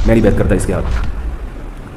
میں نہیں بیعت کرتا اس کے ہاتھ.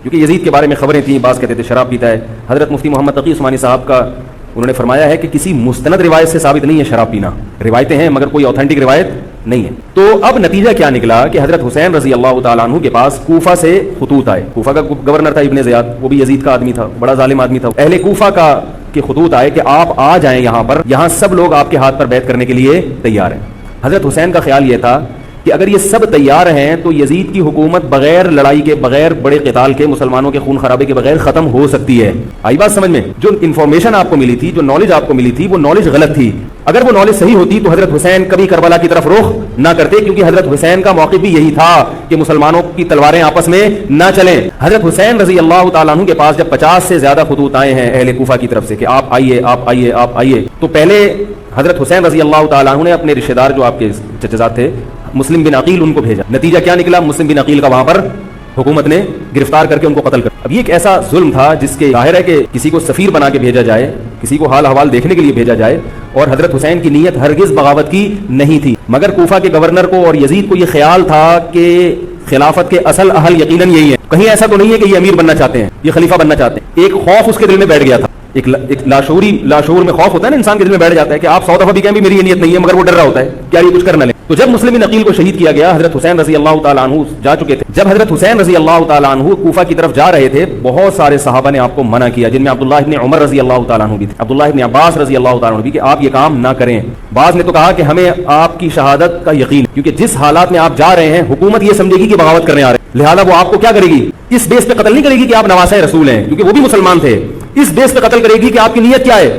کیونکہ یزید کے بارے میں خبریں تھیں, بعض کہتے تھے شراب پیتا ہے. حضرت مفتی محمد تقی عثمانی صاحب کا انہوں نے فرمایا ہے کہ کسی مستند روایت سے ثابت نہیں ہے شراب پینا. روایتیں ہیں مگر کوئی اوتھینٹک روایت نہیں ہے. تو اب نتیجہ کیا نکلا کہ حضرت حسین رضی اللہ تعالیٰ عنہ کے پاس کوفہ سے خطوط آئے. کوفہ کا گورنر تھا ابن زیاد, وہ بھی یزید کا آدمی تھا, بڑا ظالم آدمی تھا. اہل کوفہ کا کے خطوط آئے کہ آپ آ جائیں یہاں پر, یہاں سب لوگ آپ کے ہاتھ پر بیعت کرنے کے لیے تیار ہیں. حضرت حسین کا خیال یہ تھا کہ اگر یہ سب تیار ہیں تو یزید کی حکومت بغیر لڑائی کے, بغیر بڑے قتال کے, مسلمانوں کے خون خرابے کے بغیر ختم ہو سکتی ہے. آئی بات سمجھ میں؟ جو انفارمیشن آپ کو ملی تھی, جو نالج آپ کو ملی تھی, وہ نالج غلط تھی. اگر وہ نالج صحیح ہوتی تو حضرت حسین کبھی کربلا کی طرف رخ نہ کرتے, کیونکہ حضرت حسین کا موقف بھی یہی تھا کہ مسلمانوں کی تلواریں آپس میں نہ چلیں. حضرت حسین رضی اللہ تعالیٰ عنہ کے پاس جب 50 سے زیادہ خطوط آئے ہیں اہل کوفہ کی طرف سے کہ آپ آئیے, آپ آئیے, آپ آئیے, تو پہلے حضرت حسین رضی اللہ تعالیٰ عنہ نے اپنے رشتہ دار جو آپ کے چچزاد تھے مسلم بن عقیل, ان کو بھیجا. نتیجہ کیا نکلا؟ مسلم بن عقیل کا وہاں پر حکومت نے گرفتار کر کے ان کو قتل کر. اب یہ ایک ایسا ظلم تھا جس کے ظاہر ہے کہ کسی کو سفیر بنا کے بھیجا جائے, کسی کو حال حوال دیکھنے کے لیے بھیجا جائے, اور حضرت حسین کی نیت ہرگز بغاوت کی نہیں تھی. مگر کوفہ کے گورنر کو اور یزید کو یہ خیال تھا کہ خلافت کے اصل اہل یقیناً یہی ہے. کہیں ایسا تو نہیں ہے کہ یہ امیر بننا چاہتے ہیں, یہ خلیفہ بننا چاہتے ہیں. ایک خوف اس کے دل میں بیٹھ گیا تھا, ایک لاشعور میں خوف ہوتا ہے نا انسان کے دل میں بیٹھ جاتا ہے کہ آپ 100 دفعہ بھی کہیں بھی میری یہ نیت نہیں ہے, مگر وہ ڈر رہا ہوتا ہے کیا یہ کچھ کر نہ لیں. تو جب مسلم بن عقیل کو شہید کیا گیا, حضرت حسین رضی اللہ تعالیٰ عنہ جا چکے تھے. جب حضرت حسین رضی اللہ تعالیٰ عنہ کوفہ کی طرف جا رہے تھے, بہت سارے صحابہ نے آپ کو منع کیا, جن میں عبداللہ ابن عمر رضی اللہ تعالیٰ عنہ بھی تھے, عبداللہ ابن عباس رضی اللہ تعالیٰ عنہ بھی, کہ آپ یہ کام نہ کریں. بعض نے تو کہا کہ ہمیں آپ کی شہادت کا یقین, کیونکہ جس حالات میں آپ جا رہے ہیں حکومت یہ سمجھے گی کہ بغاوت کرنے آ رہے ہیں, لہٰذا وہ آپ کو کیا کرے گی, اس بیس پہ قتل نہیں کرے گی کہ آپ نواسہ رسول ہیں, کیونکہ وہ بھی مسلمان تھے. اس بیس پہ قتل کرے گی کہ آپ کی نیت کیا ہے,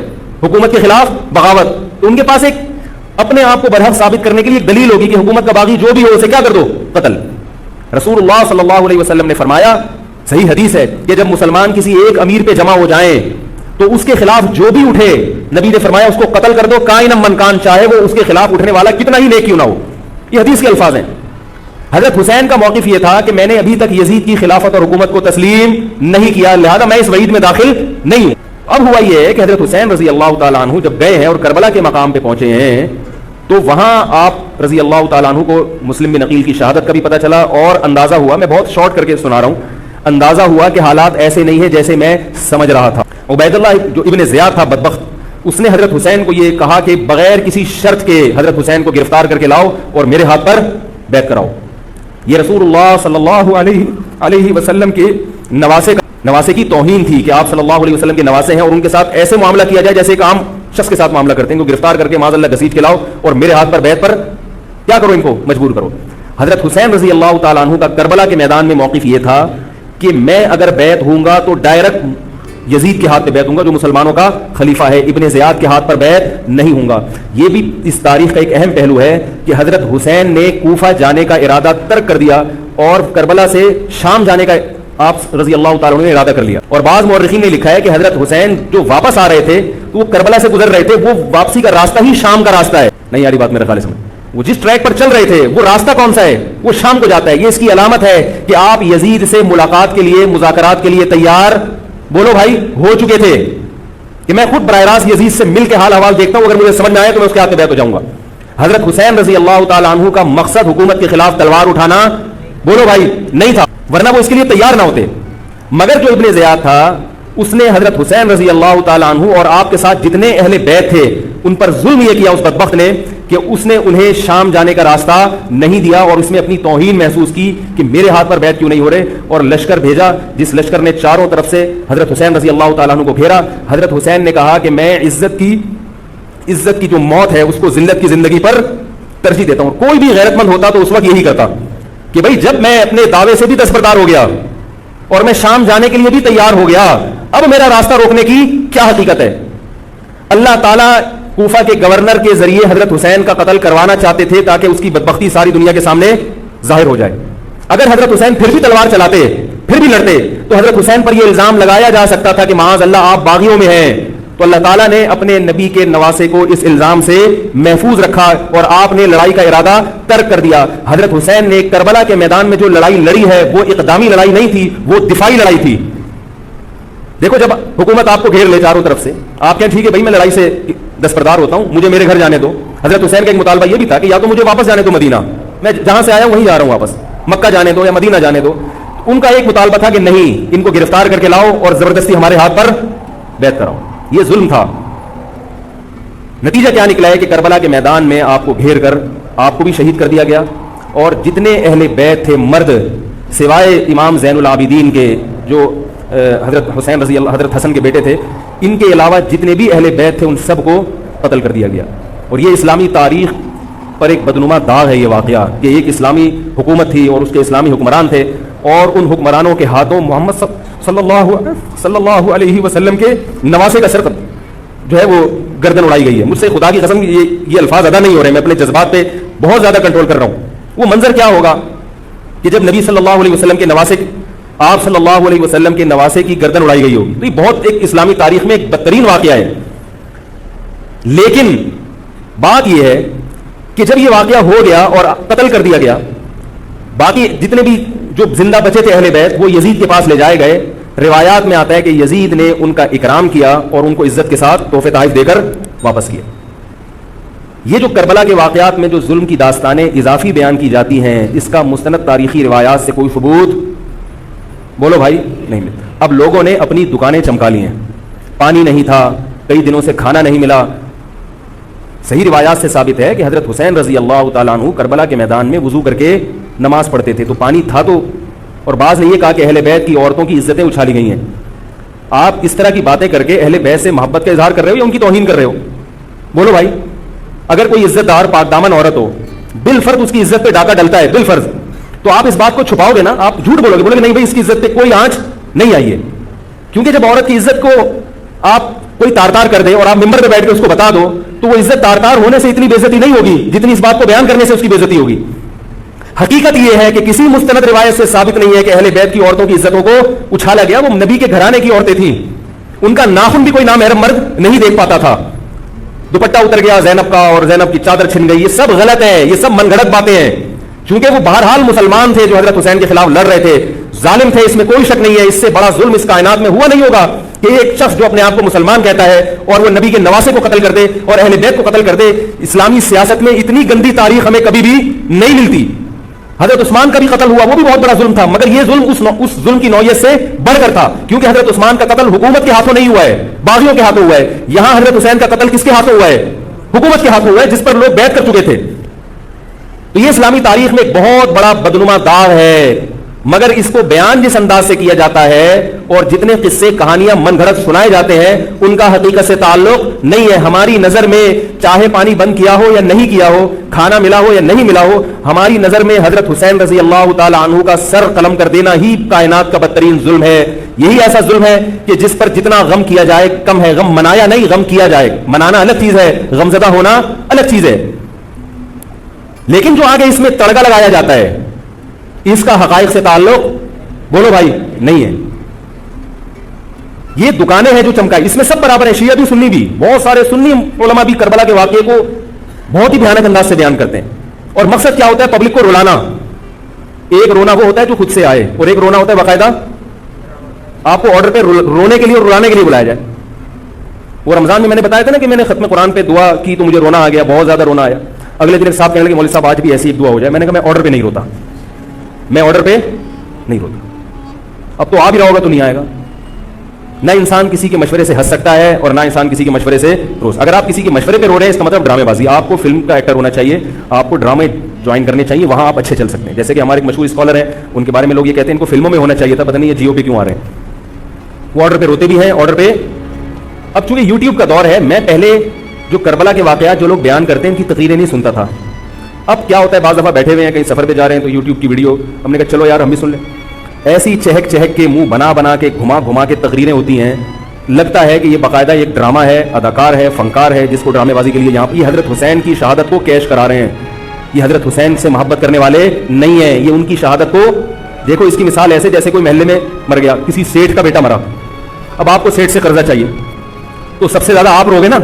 حکومت کے خلاف بغاوت. تو ان کے پاس ایک اپنے آپ کو برحق ثابت کرنے کے لیے ایک دلیل ہوگی کہ حکومت کا باغی جو بھی ہو اسے کیا کر دو, قتل. رسول اللہ صلی اللہ علیہ وسلم نے فرمایا, صحیح حدیث ہے, کہ جب مسلمان کسی ایک امیر پہ جمع ہو جائیں تو اس کے خلاف جو بھی اٹھے, نبی نے فرمایا اس کو قتل کر دو, کائن من کان, چاہے وہ اس کے خلاف اٹھنے والا کتنا ہی نیک کیوں نہ ہو. یہ حدیث کے الفاظ ہیں. حضرت حسین کا موقف یہ تھا کہ میں نے ابھی تک یزید کی خلافت اور حکومت کو تسلیم نہیں کیا, لہذا میں اس وعید میں داخل نہیں ہوں. اب ہوا یہ ہے کہ حضرت حسین رضی اللہ تعالیٰ عنہ جب گئے ہیں اور کربلا کے مقام پہ پہنچے ہیں, تو وہاں آپ رضی اللہ تعالیٰ عنہ کو مسلم بن عقیل کی شہادت کا بھی پتہ چلا, اور اندازہ ہوا, میں بہت شارٹ کر کے سنا رہا ہوں, اندازہ ہوا کہ حالات ایسے نہیں ہیں جیسے میں سمجھ رہا تھا. عبید اللہ جو ابن زیاد تھا بدبخت, اس نے حضرت حسین کو یہ کہا کہ بغیر کسی شرط کے حضرت حسین کو گرفتار کر کے لاؤ اور میرے ہاتھ پر بیعت کراؤ. یہ رسول اللہ صلی اللہ علیہ وسلم کے نواسے کی توہین تھی کہ آپ صلی اللہ علیہ وسلم کے نواسے ہیں اور ان کے ساتھ ایسے معاملہ کیا جائے جیسے ایک عام شخص کے ساتھ معاملہ کرتے ہیں, کو گرفتار کر کے معاذ اللہ گھسیٹ کے لاؤ اور میرے ہاتھ پر بیعت پر کیا کرو, ان کو مجبور کرو. حضرت حسین رضی اللہ تعالیٰ عنہ کا کربلا کے میدان میں موقف یہ تھا کہ میں اگر بیعت ہوں گا تو ڈائریکٹ یزید کے ہاتھ پہ بیعت ہوں گا جو مسلمانوں کا خلیفہ ہے, ابن زیاد کے ہاتھ پر بیعت نہیں ہوں گا. یہ بھی اس تاریخ کا ایک اہم پہلو ہے کہ حضرت حسین نے کوفہ جانے کا ارادہ ترک کر دیا اور کربلا سے شام جانے کا آپ رضی اللہ تعالیٰ نے ارادہ کر لیا. اور بعض مورخین نے لکھا ہے کہ حضرت حسین جو واپس آ رہے تھے تو وہ کربلا سے گزر رہے تھے, وہ واپسی کا راستہ ہی شام کا راستہ ہے. نہیں یاری بات میرے خیال سے, وہ جس ٹریک پر چل رہے تھے وہ راستہ کون سا ہے, وہ شام کو جاتا ہے. یہ اس کی علامت ہے کہ آپ یزید سے ملاقات کے لیے, مذاکرات کے لیے تیار, بولو بھائی, ہو چکے تھے. کہ میں خود براہ راست یزید سے مل کے حال حوال دیکھتا ہوں, اگر مجھے سمجھ میں آئے تو میں اس کے ہاتھ میں بیعت ہو جاؤں گا. حضرت حسین رضی اللہ تعالیٰ عنہ کا مقصد حکومت کے خلاف تلوار اٹھانا, بولو بھائی, نہیں تھا, ورنہ وہ اس کے لیے تیار نہ ہوتے. مگر جو ابن زیاد تھا اس نے حضرت حسین رضی اللہ تعالیٰ عنہ اور آپ کے ساتھ جتنے اہل بیت تھے ان پر ظلم یہ کیا اس بدبخت نے کہ اس نے انہیں شام جانے کا راستہ نہیں دیا, اور اس میں اپنی توہین محسوس کی کہ میرے ہاتھ پر بیعت کیوں نہیں ہو رہے, اور لشکر بھیجا جس لشکر نے چاروں طرف سے حضرت حسین رضی اللہ تعالیٰ عنہ کو گھیرا. حضرت حسین نے کہا کہ میں عزت کی جو موت ہے اس کو ذلت کی زندگی پر ترجیح دیتا ہوں. کوئی بھی غیرت مند ہوتا تو اس وقت یہی کرتا کہ بھائی جب میں اپنے دعوے سے بھی دستبردار ہو گیا اور میں شام جانے کے لیے بھی تیار ہو گیا, اب میرا راستہ روکنے کی کیا حقیقت ہے. اللہ تعالیٰ کوفہ کے گورنر کے ذریعے حضرت حسین کا قتل کروانا چاہتے تھے تاکہ اس کی بدبختی ساری دنیا کے سامنے ظاہر ہو جائے. اگر حضرت حسین پھر بھی تلوار چلاتے, پھر بھی لڑتے, تو حضرت حسین پر یہ الزام لگایا جا سکتا تھا کہ معاذ اللہ آپ باغیوں میں ہیں. تو اللہ تعالیٰ نے اپنے نبی کے نواسے کو اس الزام سے محفوظ رکھا اور آپ نے لڑائی کا ارادہ ترک کر دیا. حضرت حسین نے کربلا کے میدان میں جو لڑائی لڑی ہے وہ اقدامی لڑائی نہیں تھی, وہ دفاعی لڑائی تھی. دیکھو جب حکومت آپ کو گھیر لے چاروں طرف سے, آپ کہیں ٹھیک ہے بھائی میں لڑائی سے دستبردار ہوتا ہوں, مجھے میرے گھر جانے دو. حضرت حسین کا ایک مطالبہ یہ بھی تھا کہ یا تو مجھے واپس جانے دو مدینہ, میں جہاں سے آیا ہوں وہیں جا رہا ہوں واپس, مکہ جانے دو یا مدینہ جانے دو. ان کا ایک مطالبہ تھا کہ نہیں, ان کو گرفتار کر کے لاؤ اور زبردستی ہمارے ہاتھ پر بیعت کراؤ. یہ ظلم تھا. نتیجہ کیا نکلا ہے کہ کربلا کے میدان میں آپ کو گھیر کر آپ کو بھی شہید کر دیا گیا, اور جتنے اہل بیت تھے مرد سوائے امام زین العابدین کے جو حضرت حسین رضی اللہ حضرت حسن کے بیٹے تھے, ان کے علاوہ جتنے بھی اہل بیت تھے ان سب کو قتل کر دیا گیا. اور یہ اسلامی تاریخ پر ایک بدنما داغ ہے یہ واقعہ کہ ایک اسلامی حکومت تھی اور اس کے اسلامی حکمران تھے, اور ان حکمرانوں کے ہاتھوں محمد صلی اللہ علیہ وسلم کے نواسے کا سر جو ہے وہ گردن اڑائی گئی ہے. مجھ سے خدا کی قسم یہ الفاظ ادا نہیں ہو رہے, میں اپنے جذبات پہ بہت زیادہ کنٹرول کر رہا ہوں. وہ منظر کیا ہوگا کہ جب نبی صلی اللہ علیہ وسلم کے نواسے آپ صلی اللہ علیہ وسلم کے نواسے کی گردن اڑائی گئی ہوگی. تو یہ بہت ایک اسلامی تاریخ میں ایک بدترین واقعہ ہے. لیکن بات یہ ہے کہ جب یہ واقعہ ہو گیا اور قتل کر دیا گیا, باقی جتنے بھی جو زندہ بچے تھے اہل بیت وہ یزید کے پاس لے جائے گئے. روایات میں آتا ہے کہ یزید نے ان کا اکرام کیا اور ان کو عزت کے ساتھ تحفے تحائف دے کر واپس کیا. یہ جو کربلا کے واقعات میں جو ظلم کی داستانیں اضافی بیان کی جاتی ہیں, اس کا مستند تاریخی روایات سے کوئی ثبوت بولو بھائی نہیں ملتا. اب لوگوں نے اپنی دکانیں چمکا لی ہیں, پانی نہیں تھا, کئی دنوں سے کھانا نہیں ملا. صحیح روایات سے ثابت ہے کہ حضرت حسین رضی اللہ تعالیٰ عنہ کربلا کے میدان میں وضو کر کے نماز پڑھتے تھے, تو پانی تھا تو. اور بعض نے یہ کہا کہ اہل بیت کی عورتوں کی عزتیں اچھالی گئی ہیں. آپ اس طرح کی باتیں کر کے اہل بیت سے محبت کا اظہار کر رہے ہو یا ان کی توہین کر رہے ہو؟ بولو بھائی. اگر کوئی عزت دار پاک دامن عورت ہو, بالفرض اس کی عزت پہ ڈاکہ ڈلتا ہے بالفرض, تو آپ اس بات کو چھپاؤ گے نا, آپ جھوٹ بولو گے, بولو گے نہیں بھائی اس کی عزت پہ کوئی آنچ نہیں آئی ہے. کیونکہ جب عورت کی عزت کو آپ کوئی تار تار کر دے اور آپ ممبر پہ بیٹھ کے اس کو بتا دو, تو وہ عزت تار تار ہونے سے اتنی بے عزتی نہیں ہوگی جتنی اس بات کو بیان کرنے سے اس کی بے عزتی ہوگی. حقیقت یہ ہے کہ کسی مستند روایت سے ثابت نہیں ہے کہ اہل بیت کی عورتوں کی عزتوں کو اچھالا گیا. وہ نبی کے گھرانے کی عورتیں تھیں, ان کا ناخن بھی کوئی نامحرم مرد نہیں دیکھ پاتا تھا. دوپٹہ اتر گیا زینب کا اور زینب کی چادر چھن گئی, یہ سب غلط ہے, یہ سب من گھڑت باتیں ہیں. چونکہ وہ بہرحال مسلمان تھے جو حضرت حسین کے خلاف لڑ رہے تھے, ظالم تھے, اس میں کوئی شک نہیں ہے. اس سے بڑا ظلم اس کائنات میں ہوا نہیں ہوگا کہ ایک شخص جو اپنے آپ کو مسلمان کہتا ہے اور وہ نبی کے نواسے کو قتل کر دے اور اہل بیت کو قتل کر دے. اسلامی سیاست میں اتنی گندی تاریخ ہمیں کبھی بھی نہیں ملتی. حضرت عثمان کا بھی قتل ہوا, وہ بھی بہت بڑا ظلم تھا, مگر یہ ظلم اس ظلم کی نوعیت سے بڑھ کر تھا, کیونکہ حضرت عثمان کا قتل حکومت کے ہاتھوں نہیں ہوا ہے, باغیوں کے ہاتھوں ہوا ہے. یہاں حضرت حسین کا قتل کس کے ہاتھوں ہوا ہے؟ حکومت کے ہاتھوں ہوا ہے, جس پر لوگ بیعت کر چکے تھے. تو یہ اسلامی تاریخ میں ایک بہت بڑا بدنما داغ ہے, مگر اس کو بیان جس انداز سے کیا جاتا ہے اور جتنے قصے کہانیاں من گھڑت سنائے جاتے ہیں ان کا حقیقت سے تعلق نہیں ہے. ہماری نظر میں چاہے پانی بند کیا ہو یا نہیں کیا ہو, کھانا ملا ہو یا نہیں ملا ہو, ہماری نظر میں حضرت حسین رضی اللہ تعالی عنہ کا سر قلم کر دینا ہی کائنات کا بدترین ظلم ہے. یہی ایسا ظلم ہے کہ جس پر جتنا غم کیا جائے کم ہے. غم منایا نہیں, غم کیا جائے. منانا الگ چیز ہے, غم زدہ ہونا الگ چیز ہے. لیکن جو آگے اس میں تڑکا لگایا جاتا ہے اس کا حقائق سے تعلق بولو بھائی نہیں ہے. یہ دکانیں ہیں جو چمکائی, اس میں سب برابر ہیں, شیعہ بھی سنی بھی. بہت سارے سنی علماء بھی کربلا کے واقعے کو بہت ہی بھیانک انداز سے بیان کرتے ہیں. اور مقصد کیا ہوتا ہے؟ پبلک کو رلانا. ایک رونا وہ ہوتا ہے جو خود سے آئے, اور ایک رونا ہوتا ہے باقاعدہ آپ کو آرڈر پہ رونے کے لیے اور رلانے کے لیے بلایا جائے. وہ رمضان میں نے بتایا تھا نا کہ میں نے ختم قرآن پہ دعا کی تو مجھے رونا آ گیا, بہت زیادہ رونا آیا. اگلے دن صاحب کہنے لگے مولوی صاحب آج بھی ایسی ایک دعا ہو جائے. میں نے کہا میں آرڈر پہ نہیں روتا, میں آرڈر پہ نہیں روتا. اب تو آ بھی رہا ہوگا تو نہیں آئے گا. نہ انسان کسی کے مشورے سے ہنس سکتا ہے اور نہ انسان کسی کے مشورے سے روز. اگر آپ کسی کے مشورے پہ رو رہے ہیں اس کا مطلب ڈرامے بازی. آپ کو فلم کا ایکٹر ہونا چاہیے, آپ کو ڈرامے جوائن کرنے چاہیے, وہاں آپ اچھے چل سکتے ہیں. جیسے کہ ہمارے ایک مشہور اسکالر ہیں, ان کے بارے میں لوگ یہ کہتے ہیں ان کو فلموں میں ہونا چاہیے تھا, پتہ نہیں یہ جیو پہ کیوں آ رہے ہیں. وہ آرڈر پہ روتے بھی ہیں, آرڈر پہ. اب چونکہ یوٹیوب کا دور ہے, میں پہلے جو کربلا کے واقعات جو لوگ بیان کرتے ہیں ان کی تقریریں نہیں سنتا تھا. اب کیا ہوتا ہے, بعض دفعہ بیٹھے ہوئے ہیں کہیں سفر پہ جا رہے ہیں تو یوٹیوب کی ویڈیو, ہم نے کہا چلو یار ہم بھی سن لیں. ایسی چہک چہک کے منہ بنا بنا کے گھما گھما کے تقریریں ہوتی ہیں, لگتا ہے کہ یہ باقاعدہ ایک ڈرامہ ہے, اداکار ہے, فنکار ہے, جس کو ڈرامے بازی کے لیے یہاں پہ حضرت حسین کی شہادت کو کیش کرا رہے ہیں. یہ حضرت حسین سے محبت کرنے والے نہیں ہیں, یہ ان کی شہادت کو دیکھو. اس کی مثال ایسے جیسے کوئی محلے میں مر گیا, کسی سیٹ کا بیٹا مرا, اب آپ کو سیٹ سے قرضہ چاہیے تو سب سے زیادہ آپ روگے نا,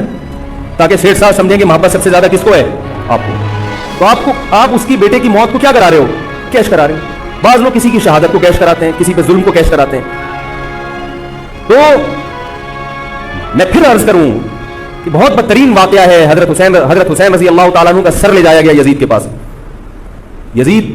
تاکہ سیٹ صاحب سمجھیں کہ محبت سب سے زیادہ کس کو ہے, آپ کو. تو آپ اس کی بیٹے کی موت کو کیا کرا رہے ہو, کیش کرا رہے ہو. بعض لوگ کسی کی شہادت کو کیش کراتے ہیں, کسی پہ ظلم کو کیش کراتے ہیں. تو میں پھر عرض کروں کہ بہت بدترین واقعہ ہے. حضرت حسین رضی اللہ تعالیٰ عنہ کا سر لے جایا گیا یزید کے پاس. یزید